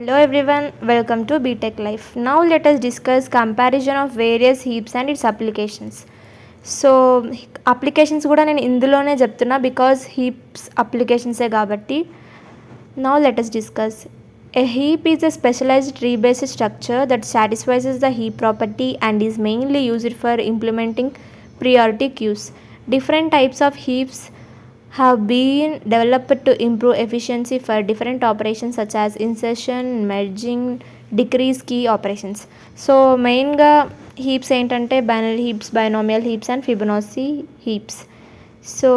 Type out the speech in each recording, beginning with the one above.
Hello everyone, welcome to BTech Life. Now let us discuss comparison of various heaps and its applications. So applications కూడా నేను ఇందులోనే చెప్తున్నా because heaps అప్లికేషన్సే కాబట్టి. Now let us discuss. A heap is a specialized tree-based structure that satisfies the heap property and is mainly used for implementing priority queues. Different types of heaps have been developed to improve efficiency for different operations such as insertion, merging, decrease key operations. So మెయిన్గా heaps ఏంటంటే binary heaps, binomial heaps and Fibonacci heaps. So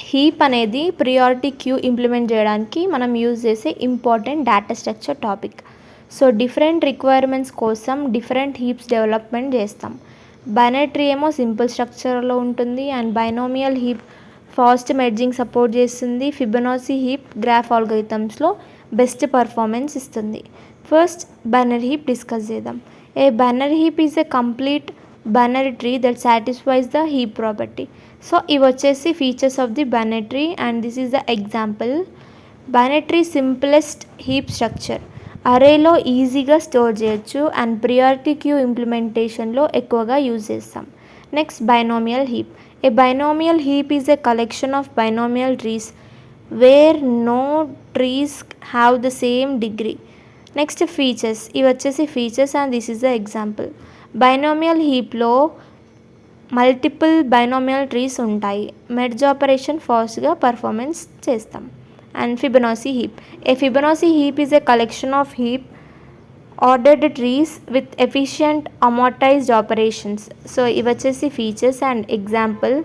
heap అనేది priority queue implement చేయడానికి మనం use చేసే important data structure topic. So different requirements కోసం different heaps development చేస్తాం. Binary tree ఏమో simple స్ట్రక్చర్లో ఉంటుంది and binomial heap fast merging support చేస్తుంది. ఫిబొనాసీ హీప్ గ్రాఫ్ ఆల్గరిథమ్స్లో బెస్ట్ పర్ఫార్మెన్స్ ఇస్తుంది. ఫస్ట్ బైనరీ హీప్ డిస్కస్ చేద్దాం. A binary heap is a complete binary tree that satisfies the heap property. So ఇవి వచ్చేసి features of the binary tree and this is the example. Binary tree simplest heap structure, అరేలో ఈజీగా store చేయొచ్చు and priority queue ఇంప్లిమెంటేషన్లో ఎక్కువగా use చేస్తాం. Next binomial heap. A binomial heap is a collection of binomial trees where no trees have the same degree. Next features. ఇవి వచ్చేసి features and this is the example. Binomial heap లో multiple binomial trees ఉంటాయి. Merge operation ఫాస్ట్గా performance చేస్తాం. And Fibonacci heap. A Fibonacci heap is a collection of heap ordered trees with efficient amortized operations. So ఇవి వచ్చేసి features and example.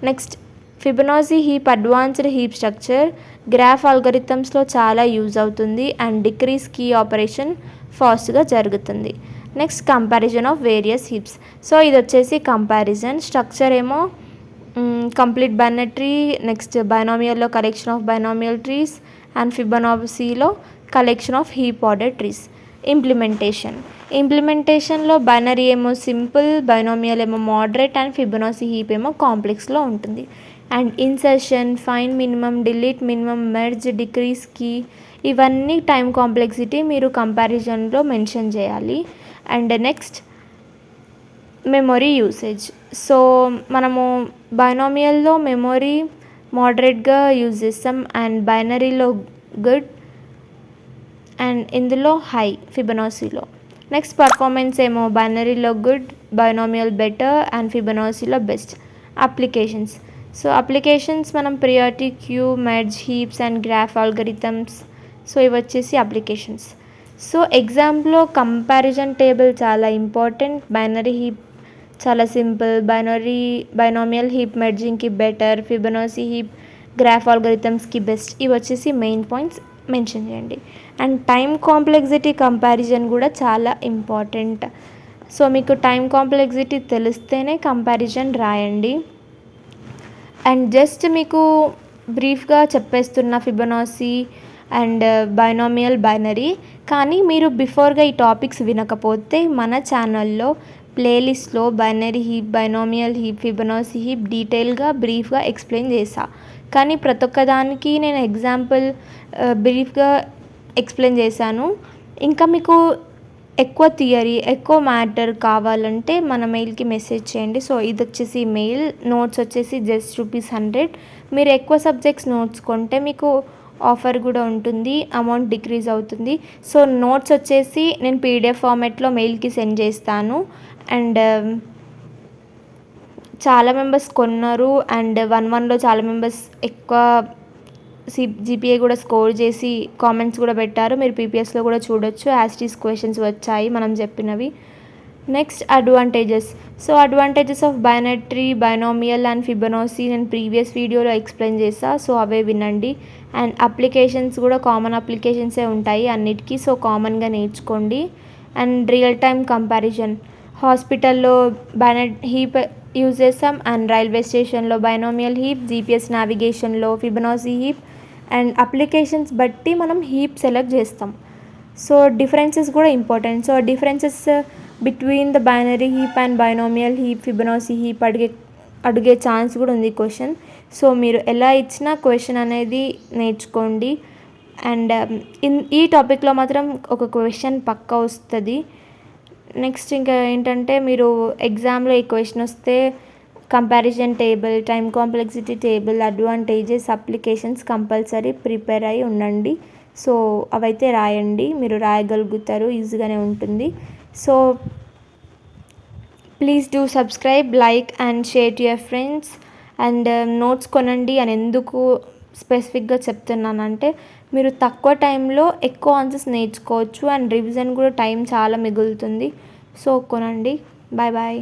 Next Fibonacci heap advanced heap structure, graph ఆల్గరిథమ్స్లో చాలా use అవుతుంది and decrease key operation ఫాస్ట్గా జరుగుతుంది. Next comparison of various heaps. So ఇది వచ్చేసి comparison. Structure ఏమో కంప్లీట్ బైనరీ ట్రీ, నెక్స్ట్ బైనామియల్లో collection of binomial trees and ఫిబొనాసీలో collection of heap order trees. ఇంప్లిమెంటేషన్లో బైనరీ ఏమో సింపుల్, బైనామియల్ ఏమో మోడరేట్ అండ్ ఫిబొనాసీ హీప్ ఏమో కాంప్లెక్స్లో ఉంటుంది. And insertion, find minimum, delete minimum, merge, decrease key ఇవన్నీ టైం కాంప్లెక్సిటీ మీరు కంపారిజన్లో మెన్షన్ చేయాలి. And next memory usage. So మనము బైనామియల్లో మెమొరీ మోడరేట్గా యూజ్ చేస్తాం అండ్ బైనరీలో గుడ్ అండ్ ఇందులో హై ఫిబొనాసీలో. నెక్స్ట్ పర్ఫార్మెన్స్ ఏమో బైనరీలో గుడ్, బైనామియల్ బెటర్ అండ్ ఫిబొనాసీలో బెస్ట్. అప్లికేషన్స్. సో అప్లికేషన్స్ మనం priority queue, merge, heaps and graph algorithms. So ఇవి వచ్చేసి అప్లికేషన్స్. సో ఎగ్జాంపుల్లో కంపారిజన్ టేబుల్ చాలా ఇంపార్టెంట్. బైనరీ హీప్ చాలా సింపుల్, బైనామియల్ హీప్ మెర్జింగ్కి బెటర్, ఫిబొనాసీ హీప్ గ్రాఫ్ ఆల్గరిథమ్స్కి బెస్ట్. ఇవి వచ్చేసి మెయిన్ పాయింట్స్ మెన్షన్ చేయండి. అండ్ టైం కాంప్లెక్సిటీ కంపారిజన్ కూడా చాలా ఇంపార్టెంట్. సో మీకు టైం కాంప్లెక్సిటీ తెలిస్తేనే కంపారిజన్ రాయండి. అండ్ జస్ట్ మీకు బ్రీఫ్గా చెప్పేస్తున్న ఫిబొనాసీ అండ్ బైనామియల్ బైనరీ. కానీ మీరు బిఫోర్గా ఈ టాపిక్స్ వినకపోతే మన ఛానల్లో ప్లేలిస్ట్లో binary heap, binomial heap, ఫిబొనాసీ heap డీటెయిల్గా బ్రీఫ్గా ఎక్స్ప్లెయిన్ చేసా. కానీ ప్రతి ఒక్కదానికి నేను ఎగ్జాంపుల్ బ్రీఫ్గా ఎక్స్ప్లెయిన్ చేశాను. ఇంకా మీకు ఎక్కువ థియరీ, ఎక్కువ మ్యాటర్ కావాలంటే మన మెయిల్కి మెసేజ్ చేయండి. సో ఇది వచ్చేసి మెయిల్. నోట్స్ వచ్చేసి జస్ట్ ₹100. మీరు ఎక్కువ సబ్జెక్ట్స్ నోట్స్ కొంటే మీకు ఆఫర్ కూడా ఉంటుంది, అమౌంట్ డిక్రీజ్ అవుతుంది. సో నోట్స్ వచ్చేసి నేను PDF ఫార్మాట్లో మెయిల్కి సెండ్ చేస్తాను. అండ్ చాలా మెంబర్స్ కొన్నారు అండ్ 1-1లో చాలా మెంబర్స్ ఎక్కువ జీపీఏ కూడా స్కోర్ చేసి కామెంట్స్ కూడా పెట్టారు. మీరు పీపీఎస్లో కూడా చూడొచ్చు. యాస్టీస్ క్వశ్చన్స్ వచ్చాయి మనం చెప్పినవి. Next advantages. So advantages of binary tree, binomial and Fibonacci నేను ప్రీవియస్ వీడియోలో ఎక్స్ప్లెయిన్ చేసా. సో అవే వినండి. అండ్ అప్లికేషన్స్ కూడా కామన్ అప్లికేషన్సే ఉంటాయి అన్నిటికీ. సో కామన్గా నేర్చుకోండి. And real time comparison. హాస్పిటల్లో బైనరీ హీప్ యూజ్ చేస్తాం అండ్ రైల్వే స్టేషన్లో బైనామియల్ హీప్, జీపీఎస్ నావిగేషన్లో ఫిబొనాసీ హీప్. అండ్ అప్లికేషన్స్ బట్టి మనం హీప్ సెలెక్ట్ చేస్తాం. సో డిఫరెన్సెస్ కూడా important. So differences between the binary heap and binomial heap, ఫిబొనాసీ heap అడిగే chance కూడా ఉంది క్వశ్చన్. సో మీరు ఎలా ఇచ్చినా క్వశ్చన్ అనేది నేర్చుకోండి. అండ్ ఈ టాపిక్లో మాత్రం ఒక క్వశ్చన్ పక్కా వస్తుంది. నెక్స్ట్ ఇంకా ఏంటంటే మీరు ఎగ్జామ్లో ఈ క్వశ్చన్ వస్తే comparison table, time complexity table, advantages, applications compulsory prepare అయి ఉండండి. సో అవైతే రాయండి, మీరు రాయగలుగుతారు, ఈజీగానే ఉంటుంది. So please do subscribe, like and share to your friends. And notes కొనండి అని ఎందుకు స్పెసిఫిక్గా చెప్తున్నానంటే మీరు తక్కువ టైంలో ఎక్కువ ఆన్సర్స్ నేర్చుకోవచ్చు అండ్ రివిజన్ కూడా టైం చాలా మిగులుతుంది. సో కొనండి. Bye bye.